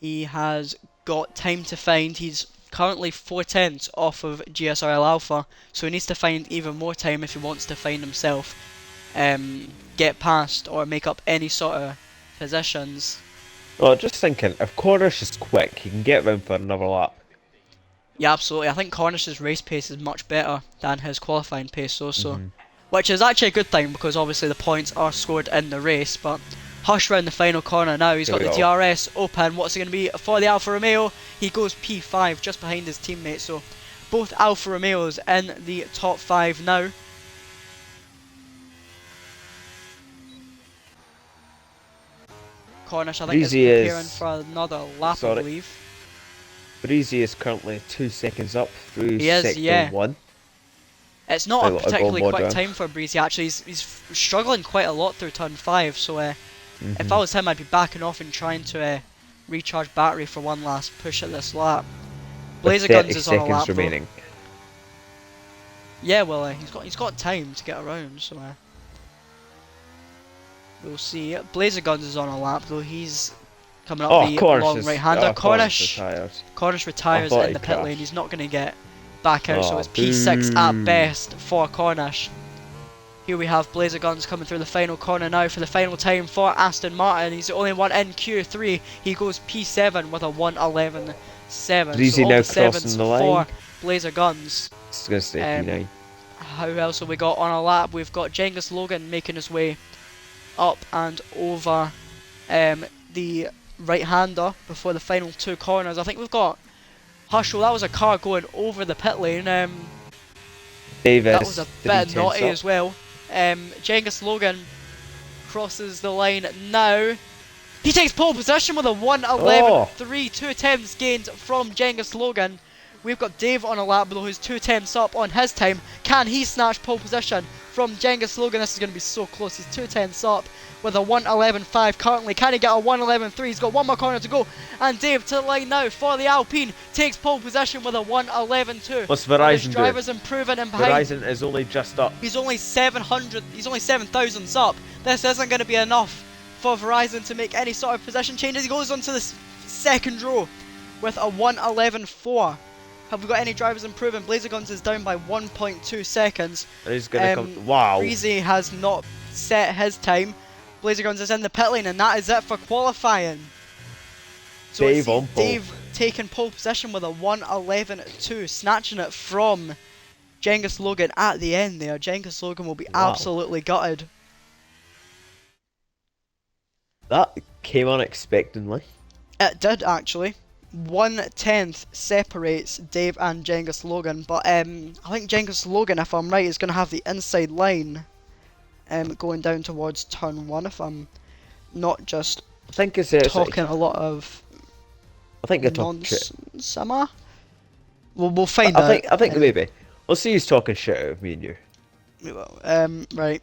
He has got time to find. He's currently 4/10 off of GSRL Alpha, so he needs to find even more time if he wants to find himself, get past or make up any sort of positions. Well, just thinking, if Cornish is quick, he can get round for another lap. Yeah, absolutely. I think Cornish's race pace is much better than his qualifying pace also. Which is actually a good thing because obviously the points are scored in the race, but Hush round the final corner now. He's got the DRS open. What's it going to be for the Alfa Romeo? He goes P5 just behind his teammate, so both Alfa Romeos in the top 5 now. Cornish, I think, is preparing for another lap, I believe. Breezy is currently 2 seconds up through sector 1. It's not a particularly quick time for Breezy, actually. He's struggling quite a lot through turn 5, so if I was him, I'd be backing off and trying to recharge battery for one last push at this lap. Blazer Guns is on a lap remaining. Yeah, well, he's got time to get around, so we'll see. Blazer Guns is on a lap though. He's coming up Oh, the Cornish long is. right-hander. Oh, Cornish Cornish retired. Cornish I retires thought in he the pit lane. crashed. He's not going to get back out, so Oh, it's P6 at boo. best for Cornish. Here we have Blazer Guns coming through the final corner now for the final time for Aston Martin. He's the only one in Q3. He goes P7 with a 1:11.7. So Breezy all now the crossing sevens the for line. Blazer Guns. It's going to stay Um, P9. how else have we got on our lap? We've got Genghis Logan making his way up and over the right-hander before the final two corners. I think we've got Hushel. That was a car going over the pit lane. That was Davis, a did he bit tense naughty up? as well. Genghis Logan crosses the line now. He takes pole position with a Oh! 1:11.3. 2 attempts gained from Genghis Logan. We've got Dave on a lap below who's 2 attempts up on his time. Can he snatch pole position from Genghis Logan? This is going to be so close. He's 2 attempts up with a 1:11.5 currently. Can he get a 1:11.3? He's got one more corner to go. And Dave to the line now for the Alpine. Takes pole position with a 1:11.2. What's But his Verizon doing? driver's improving in behind. Verizon is only just up. He's only 700. He's only 7,000s up. This isn't going to be enough for Verizon to make any sort of position changes. He goes on to the second row with a 1:11.4. Have we got any drivers improving? Blazer Guns is down by 1.2 seconds. And he's going to come. Wow. Breezy has not set his time. Blazer Guns is in the pit lane, and that is it for qualifying. So Dave on pole. Dave taking pole position with a 1:11.2, snatching it from Genghis Logan at the end there. Genghis Logan will be Wow. absolutely gutted. That came unexpectedly. It did actually. 1/10 separates Dave and Genghis Logan, but I think Genghis Logan, if I'm right, is going to have the inside line going down towards turn 1, if I'm not just I think it's talking a lot of I think you're talking shit. nonsense. Am I? We'll find out. I think maybe. We'll see who's talking shit out of me and you. We will. Right.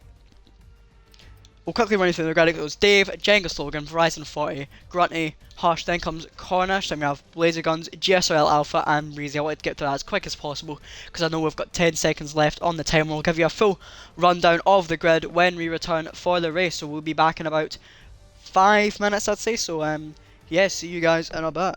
We'll quickly run you through the grid. It goes Dave, Genghis Logan, Verizon 40, Grunty, Harsh, then comes Cornish, then we have Blazer Guns, GSRL Alpha, and Breezy. I wanted to get to that as quick as possible because I know we've got 10 seconds left on the timer. We'll give you a full rundown of the grid when we return for the race. So we'll be back in about 5 minutes, I'd say. So, yeah, see you guys in a bit.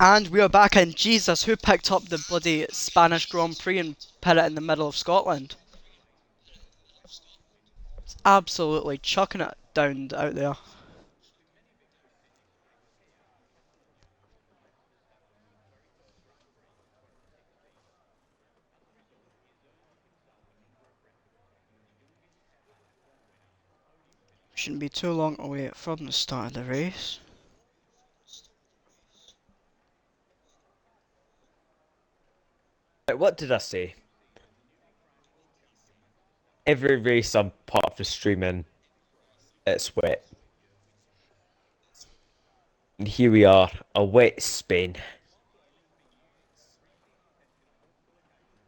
And we are back in. Jesus, who picked up the bloody Spanish Grand Prix and put it in the middle of Scotland? It's absolutely chucking it down out there. Shouldn't be too long away from the start of the race. Right, what did I say? Every race I'm part of the streaming, it's wet. And here we are, a wet Spain.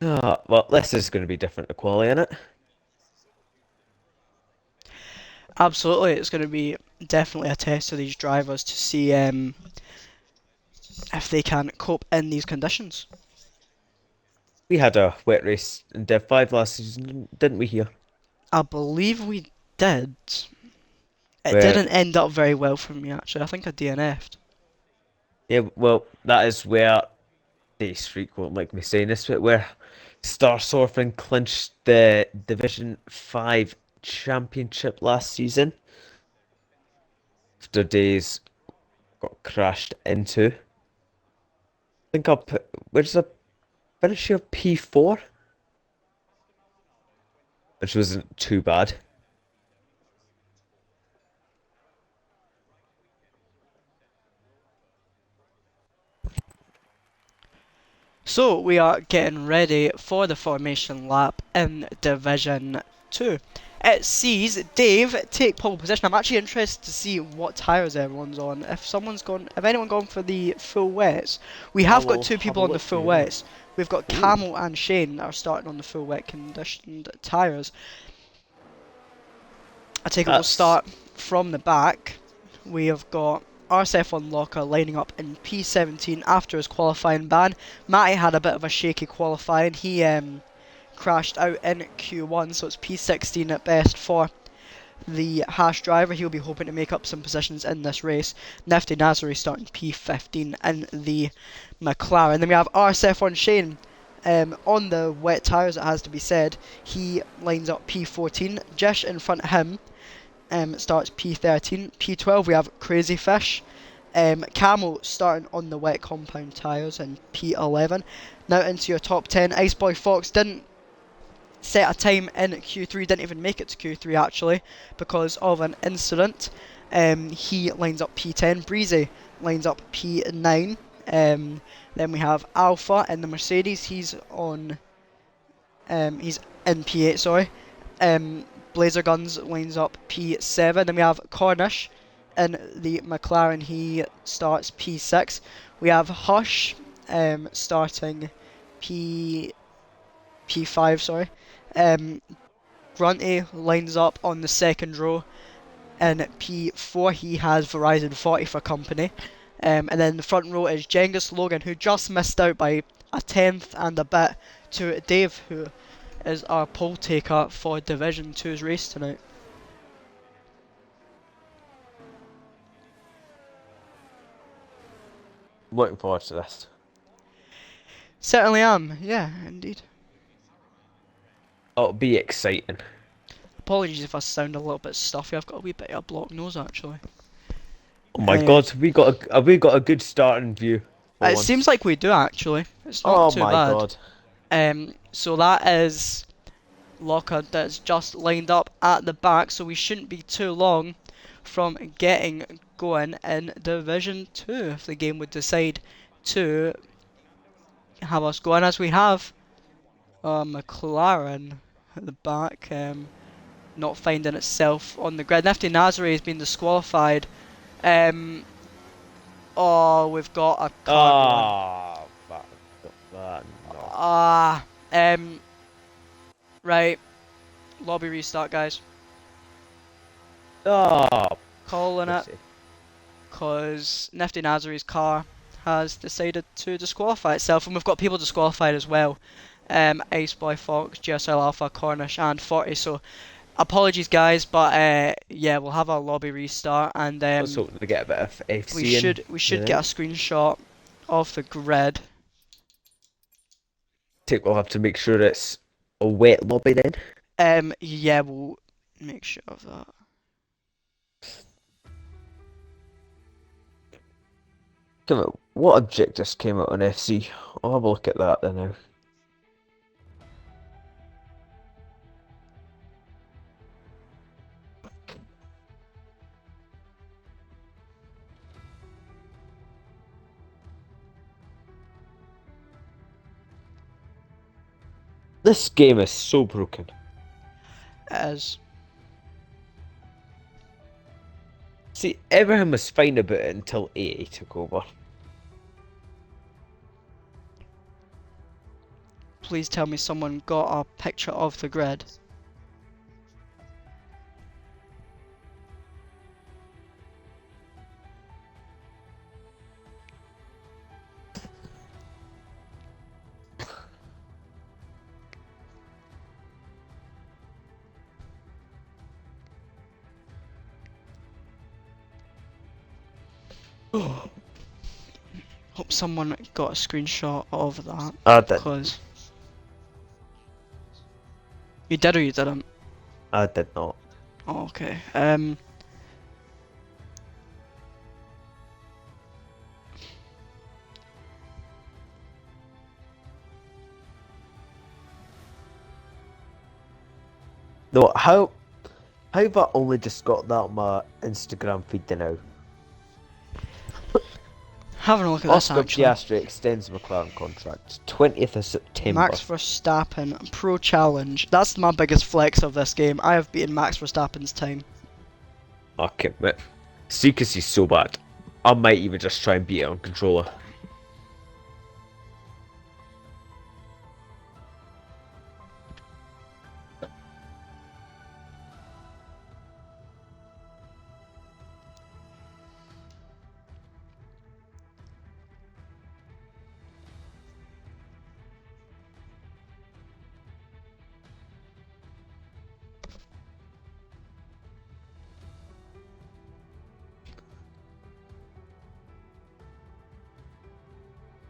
Ah, well, this is going to be different to quali, isn't it? Absolutely, it's going to be definitely a test to these drivers to see if they can cope in these conditions. We had a wet race in Div 5 last season, didn't we here? I believe we did. It Where, didn't end up very well for me actually. I think I DNF'd. Yeah, well, that is where the streak won't like me saying this, but where Star Surfing clinched the Division 5 championship last season after days got crashed into. I think I'll put, where's the finish here? P4? Which wasn't too bad. So we are getting ready for the formation lap in Division 2. It sees Dave take pole position. I'm actually interested to see what tyres everyone's on. If anyone gone for the full wets. We I have got will two have a people on the look for full you now. wets. We've got Ooh, Camel and Shane that are starting on the full wet conditioned tyres. I take it we'll that's start from the back. We have got RSF1 Locker lining up in P17 after his qualifying ban. Matty had a bit of a shaky qualifying. He crashed out in Q1, so it's P16 at best for the Hash driver. He'll be hoping to make up some positions in this race. Nifty Nazari starting P15 in the McLaren. Then we have RSF1 Shane. On the wet tyres, it has to be said, he lines up P14. Jesh in front of him starts P13. P12 we have Crazy Fish. Camel starting on the wet compound tyres in P11. Now into your top 10. Iceboy Fox didn't set a time in Q3, didn't even make it to Q3 actually because of an incident. He lines up P10. Breezy lines up P9. Then we have Alpha in the Mercedes. He's in P8. Sorry. Blazer Guns lines up P7. Then we have Cornish in the McLaren. He starts P6. We have Hush starting P5. Sorry. Um, Grunty lines up on the second row. In P4, he has Verizon 40 for company. And then the front row is Genghis Logan, who just missed out by a tenth and a bit to Dave, who is our pole taker for Division 2's race tonight. looking forward to this. Certainly am, yeah, indeed. It'll be exciting. Apologies if I sound a little bit stuffy, I've got a wee bit of a blocked nose actually. Oh my Um, God, we got a good starting view for it seems once. like we do actually, it's not Oh too my bad. God. So that is Locker that's just lined up at the back, so we shouldn't be too long from getting going in Division 2 if the game would decide to have us going as we have McLaren at the back, not finding itself on the grid. Nifty Nazari has been disqualified. Um, oh, we've got a car going. Ah, no. Ah, right. Lobby restart, guys. Ah, Calling it. pissy. Because Nifty Nazari's car has decided to disqualify itself, and we've got people disqualified as well. Ace Boy Fox, GSL Alpha, Cornish, and 40. So apologies, guys, but yeah, we'll have our lobby restart, and Let's hope they get a bit of FC in we should get a tonight. screenshot of the grid. Take we'll have to make sure it's a wet lobby then. Yeah, we'll make sure of that. Come on, what objectives came out on FC? I'll have a look at that then now. This game is so broken. As See, everyone was fine about it until AA took over. please tell me someone got a picture of the grid. Hope someone got a screenshot of that, I did. because you did or you didn't? I did not. Oh, okay. No, how have I only just got that on my Instagram feed now? Having a look at this Oscar actually. Piastri extends McLaren contract 20th of September. Max Verstappen Pro Challenge. That's my biggest flex of this game. I have beaten Max Verstappen's time. Okay, but secrecy's so bad. I might even just try and beat it on controller.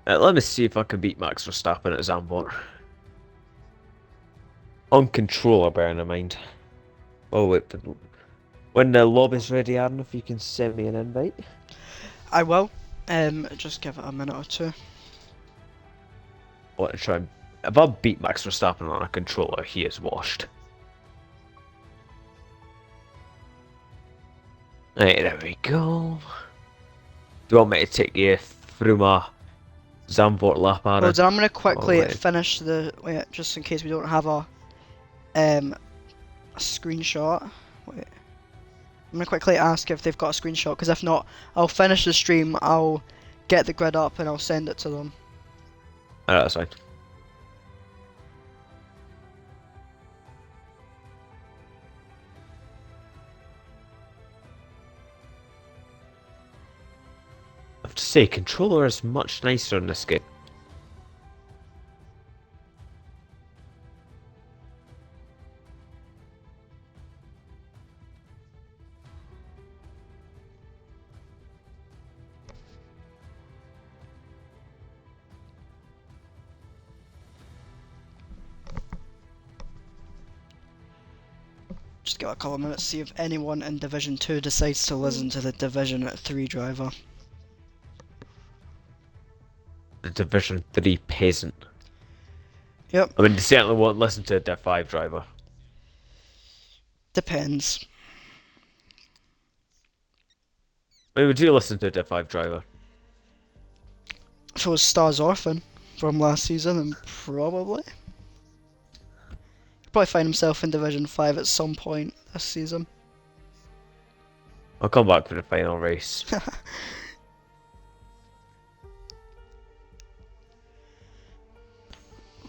Let me see if I can beat Max Verstappen at Zandvoort. On controller, bearing in mind. Oh wait, but when the lobby's ready, Aaron, if you can send me an invite. I will. Just give it a minute or two. I want to try and... If I beat Max Verstappen on a controller, he is washed. Right, there we go. Do you want me to take you through my Zandvoort lap, Aaron? Hold on, I'm gonna quickly Alright. finish the. Wait, just in case we don't have a screenshot. Wait. I'm gonna quickly ask if they've got a screenshot, because if not, I'll finish the stream, I'll get the grid up, and I'll send it to them. Alright, that's fine. I have to say, controller is much nicer in this game. Just give it a couple of minutes, see if anyone in Division 2 decides to listen to the Division 3 driver. The Division 3 peasant. Yep. I mean, they certainly won't listen to a Div 5 driver. Depends. I mean, would you listen to a Div 5 driver? If it was Stars Orphan from last season, then probably. He'll probably find himself in Division 5 at some point this season. I'll come back for the final race.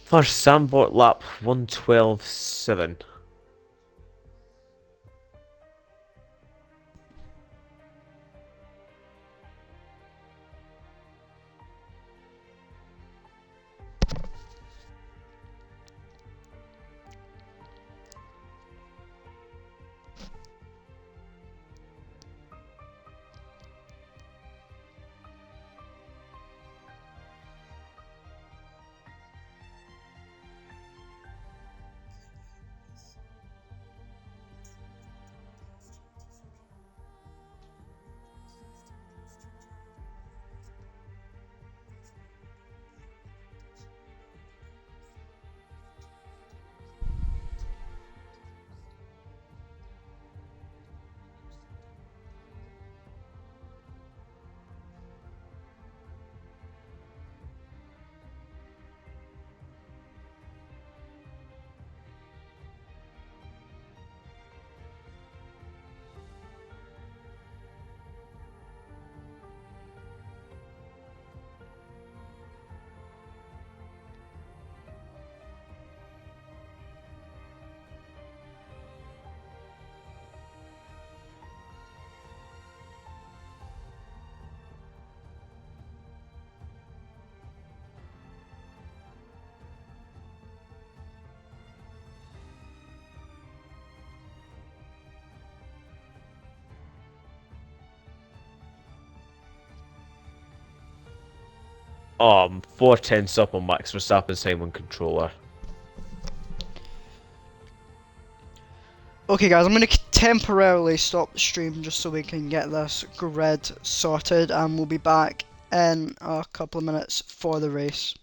First Zandvoort lap 112.7. Four tenths up on Max Verstappen's time on controller. Okay guys, I'm going to temporarily stop the stream just so we can get this grid sorted, and we'll be back in a couple of minutes for the race.